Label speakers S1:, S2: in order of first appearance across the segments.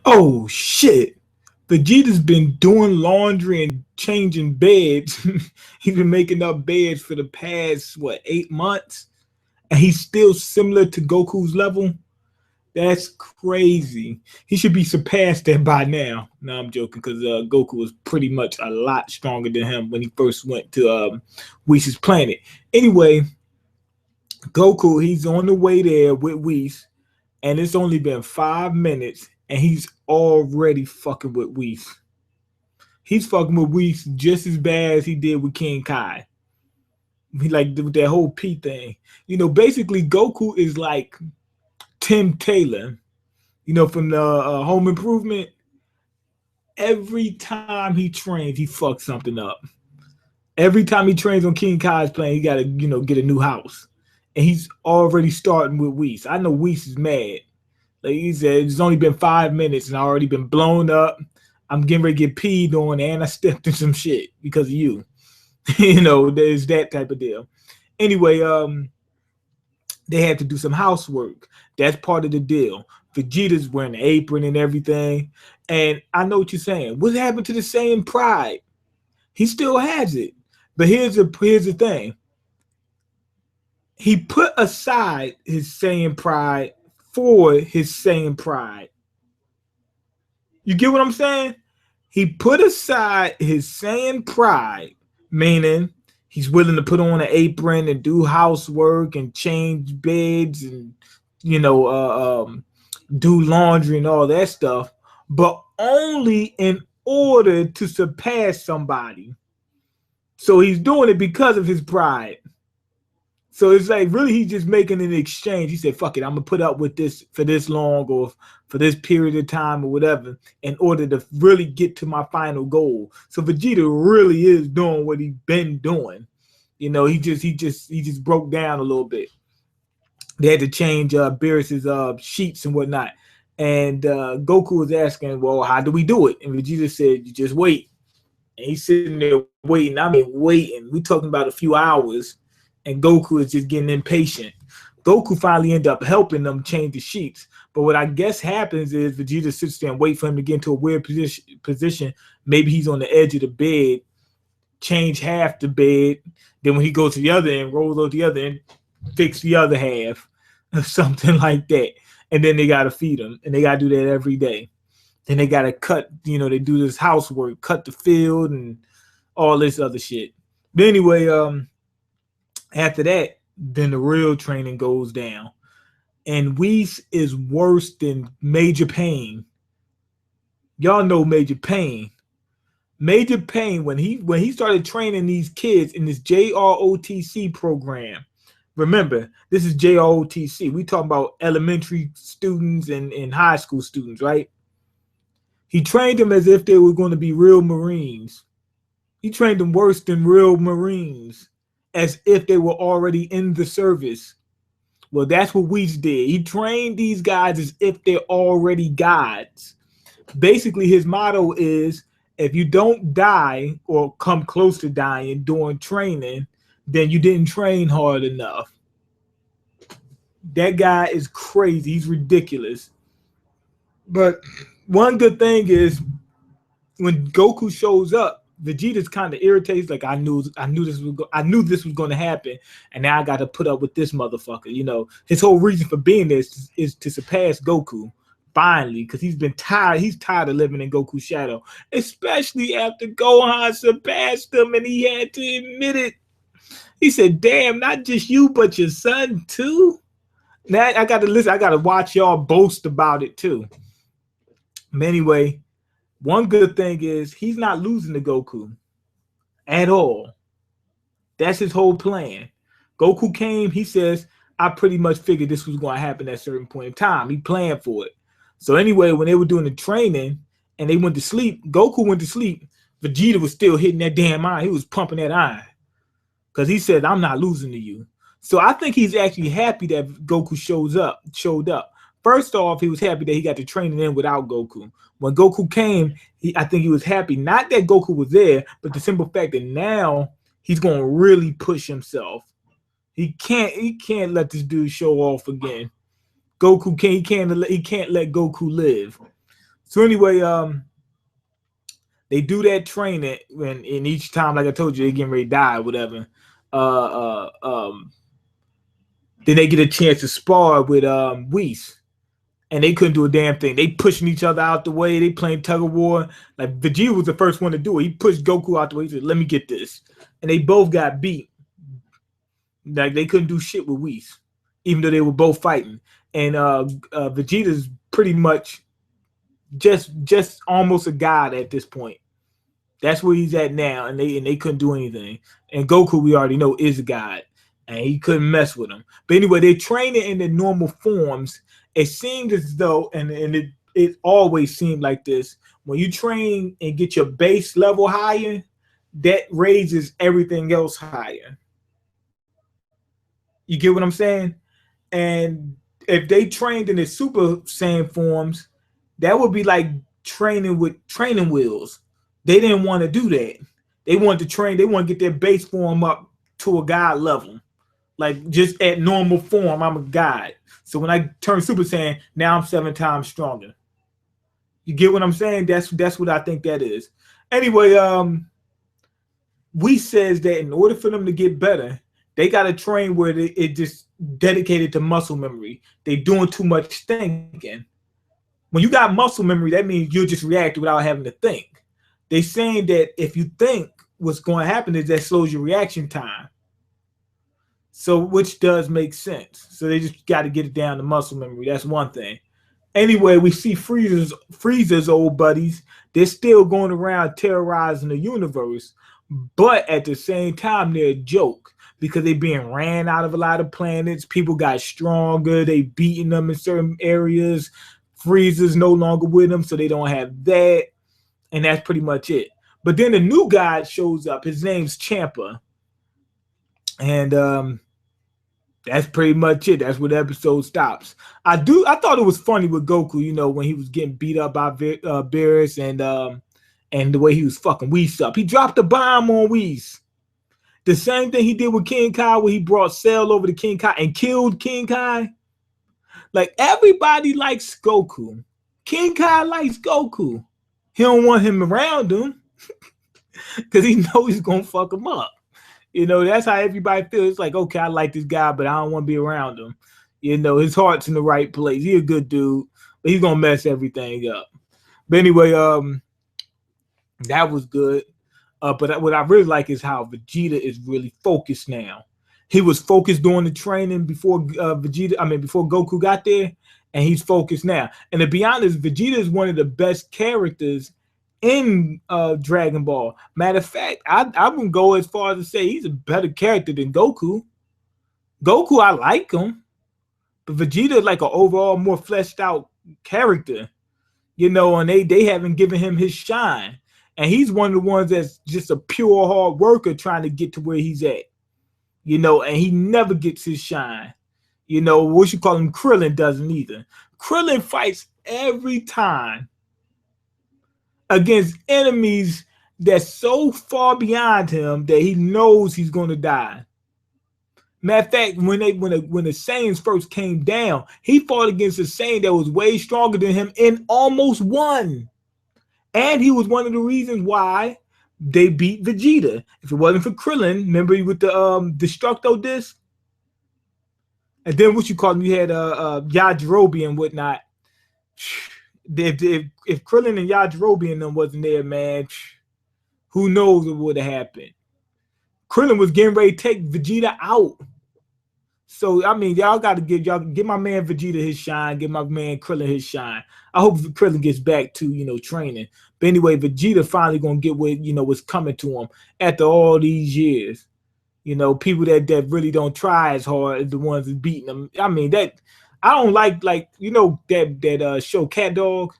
S1: Oh shit. Vegeta's been doing laundry and changing beds. He's been making up beds for the past what 8 months, and he's still similar to Goku's level. That's crazy. He should be surpassed that by now. No, I'm joking because Goku was pretty much a lot stronger than him when he first went to Whis' planet. Anyway, Goku, he's on the way there with Whis, and it's only been 5 minutes, and he's already fucking with Whis. He's fucking with Whis just as bad as he did with King Kai. He like with that whole P thing. Basically Goku is like Tim Taylor, from the Home Improvement. Every time he trains, he fucks something up. Every time he trains on King Kai's plane, he got to, get a new house. And he's already starting with Whis. I know Whis is mad. Like he said, it's only been 5 minutes and I already been blown up. I'm getting ready to get peed on and I stepped in some shit because of you. There's that type of deal. Anyway, they had to do some housework. That's part of the deal. Vegeta's wearing an apron and everything. And I know what you're saying. What happened to the Saiyan pride? He still has it. But here's the thing. He put aside his Saiyan pride for his Saiyan pride. You get what I'm saying? He put aside his Saiyan pride, meaning he's willing to put on an apron and do housework and change beds and, do laundry and all that stuff, but only in order to surpass somebody. So he's doing it because of his pride. So it's like really he's just making an exchange. He said, fuck it, I'm going to put up with this for this long or for this period of time or whatever in order to really get to my final goal. So Vegeta really is doing what he's been doing. He just broke down a little bit. They had to change Beerus's sheets and whatnot. And Goku was asking, well, how do we do it? And Vegeta said, you just wait. And he's sitting there waiting. I mean, waiting. We're talking about a few hours. And Goku is just getting impatient. Goku finally ended up helping them change the sheets. But what I guess happens is Vegeta sits there and waits for him to get into a weird position. Maybe he's on the edge of the bed, change half the bed. Then when he goes to the other end, rolls over the other end, fix the other half or something like that. And then they got to feed him. And they got to do that every day. Then they got to cut, they do this housework, cut the field and all this other shit. But anyway, after that, then the real training goes down. And Whis is worse than Major Pain. Y'all know Major Pain. Major Pain, when he started training these kids in this JROTC program. Remember, this is JROTC. We talking about elementary students and high school students, right? He trained them as if they were going to be real Marines. He trained them worse than real Marines, as if they were already in the service. Well, that's what Whis did. He trained these guys as if they're already gods. Basically, his motto is, if you don't die or come close to dying during training, then you didn't train hard enough. That guy is crazy. He's ridiculous. But one good thing is when Goku shows up, Vegeta's kind of irritates. Like I knew this was going to happen, and now I got to put up with this motherfucker. His whole reason for being there is to surpass Goku finally, because he's been tired. He's tired of living in Goku's shadow, especially after Gohan surpassed him, and he had to admit it. He said, "Damn, not just you, but your son too." Now I got to listen. I got to watch y'all boast about it too. But anyway. One good thing is he's not losing to Goku at all. That's his whole plan. Goku came, he says, I pretty much figured this was going to happen at a certain point in time. He planned for it. So anyway, when they were doing the training and they went to sleep, Goku went to sleep. Vegeta was still hitting that damn iron. He was pumping that iron because he said, I'm not losing to you. So I think he's actually happy that Goku showed up. First off, he was happy that he got the training in without Goku. When Goku came, I think he was happy. Not that Goku was there, but the simple fact that now he's going to really push himself. He can't let this dude show off again. He can't let Goku live. So anyway, they do that training, and each time, like I told you, they getting ready to die or whatever. Then they get a chance to spar with Whis, and they couldn't do a damn thing. They pushing each other out the way. They playing tug of war. Like Vegeta was the first one to do it. He pushed Goku out the way. He said, "Let me get this," and they both got beat. Like they couldn't do shit with Whis, even though they were both fighting. And Vegeta's pretty much just almost a god at this point. That's where he's at now, and they couldn't do anything. And Goku, we already know, is a god, and he couldn't mess with him. But anyway, they train it in their normal forms. It seemed as though, and it always seemed like this, when you train and get your base level higher, that raises everything else higher. You get what I'm saying? And if they trained in the Super Saiyan forms, that would be like training with training wheels. They didn't want to do that. They wanted to train. They want to get their base form up to a god level. Like just at normal form, I'm a god. So when I turn Super Saiyan, now I'm 7 times stronger. You get what I'm saying? That's what I think that is. Anyway, we says that in order for them to get better, they got to train where it just dedicated to muscle memory. They doing too much thinking. When you got muscle memory, that means you'll just react without having to think. They saying that if you think, what's going to happen is that slows your reaction time. So, which does make sense. So they just got to get it down to muscle memory. That's one thing. Anyway, we see Frieza's old buddies. They're still going around terrorizing the universe, but at the same time, they're a joke because they're being ran out of a lot of planets. People got stronger. They beating them in certain areas. Frieza's no longer with them, so they don't have that. And that's pretty much it. But then the new guy shows up. His name's Champa. And that's pretty much it. That's where the episode stops. I thought it was funny with Goku, you know, when he was getting beat up by Beerus and the way he was fucking Whis up. He dropped a bomb on Whis. The same thing he did with King Kai, where he brought Cell over to King Kai and killed King Kai. Like, everybody likes Goku. King Kai likes Goku. He don't want him around him because he knows he's going to fuck him up. You know, that's how everybody feels. It's like, okay, I like this guy, but I don't want to be around him. You know, his heart's in the right place. He's a good dude, but he's going to mess everything up. But anyway, that was good. But what I really like is how Vegeta is really focused now. He was focused during the training before before Goku got there, and he's focused now. And to be honest, Vegeta is one of the best characters in Dragon Ball. Matter of fact, I would go as far as to say he's a better character than Goku. Goku, I like him, but Vegeta is like an overall more fleshed out character, you know, and they haven't given him his shine. And he's one of the ones that's just a pure hard worker trying to get to where he's at, you know, and he never gets his shine. You know, what you call him, Krillin doesn't either. Krillin fights every time against enemies that's so far beyond him that he knows he's going to die. Matter of fact, when the Saiyans first came down, he fought against a Saiyan that was way stronger than him and almost won. And he was one of the reasons why they beat Vegeta. If it wasn't for Krillin, remember with the Destructo disc? And then what you call him, you had Yajirobe and whatnot. If Krillin and Yajirobe and them wasn't there, man, who knows what would have happened. Krillin was getting ready to take Vegeta out. So, I mean, y'all got to give my man Vegeta his shine, give my man Krillin his shine. I hope Krillin gets back to, you know, training. But anyway, Vegeta finally going to get what, you know, what's coming to him after all these years. You know, people that really don't try as hard as the ones that beating them. I mean, that I don't like you know, that show Cat Dog.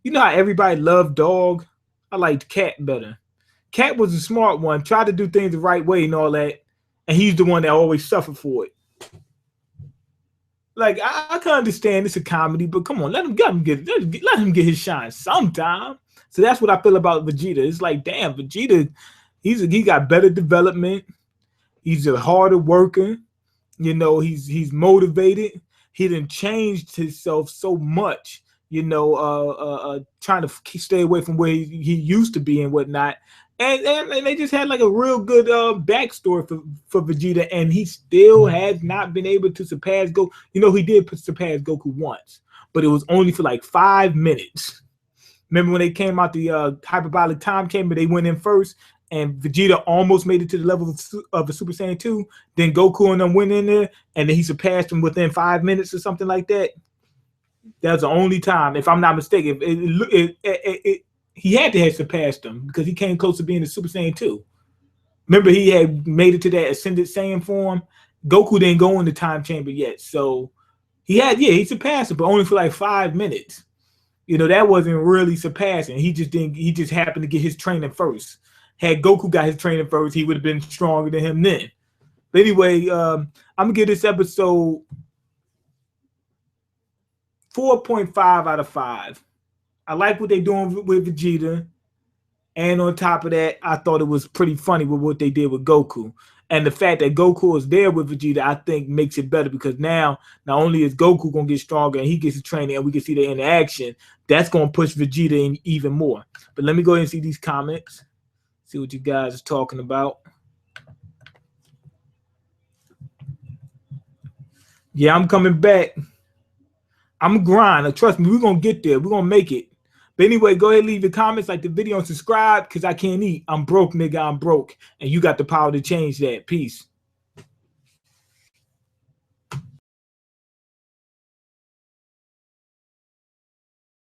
S1: You know how everybody loved Dog? I liked Cat better. Cat was a smart one, tried to do things the right way and all that, and he's the one that always suffered for it. Like, I can understand it's a comedy, but come on, let him get his shine sometime. So that's what I feel about Vegeta. It's like, damn, Vegeta, he got better development. He's a harder worker. You know, he's motivated. He done changed himself so much you know, trying to stay away from where he used to be and whatnot. And they just had like a real good backstory for Vegeta, and he still has not been able to surpass Goku. You know, he did surpass Goku once, but it was only for like 5 minutes. Remember when they came out the hyperbolic time chamber, they went in first, and Vegeta almost made it to the level of the Super Saiyan 2. Then Goku and them went in there, and then he surpassed him within 5 minutes or something like that. That's the only time, if I'm not mistaken. He had to have surpassed him because he came close to being the Super Saiyan 2. Remember, he had made it to that Ascended Saiyan form. Goku didn't go in the time chamber yet. So he surpassed him, but only for like 5 minutes. You know, that wasn't really surpassing. He just happened to get his training first. Had Goku got his training first, he would have been stronger than him then. But anyway, I'm going to give this episode 4.5 out of 5. I like what they're doing with Vegeta. And on top of that, I thought it was pretty funny with what they did with Goku. And the fact that Goku is there with Vegeta, I think makes it better, because now not only is Goku going to get stronger and he gets his training and we can see the interaction, that's going to push Vegeta in even more. But let me go ahead and see these comments, see what you guys are talking about. Yeah, I'm coming back. I'm grinding. Trust me, we're going to get there. We're going to make it. But anyway, go ahead and leave your comments, like the video, and subscribe, because I can't eat. I'm broke, nigga. I'm broke. And you got the power to change that. Peace.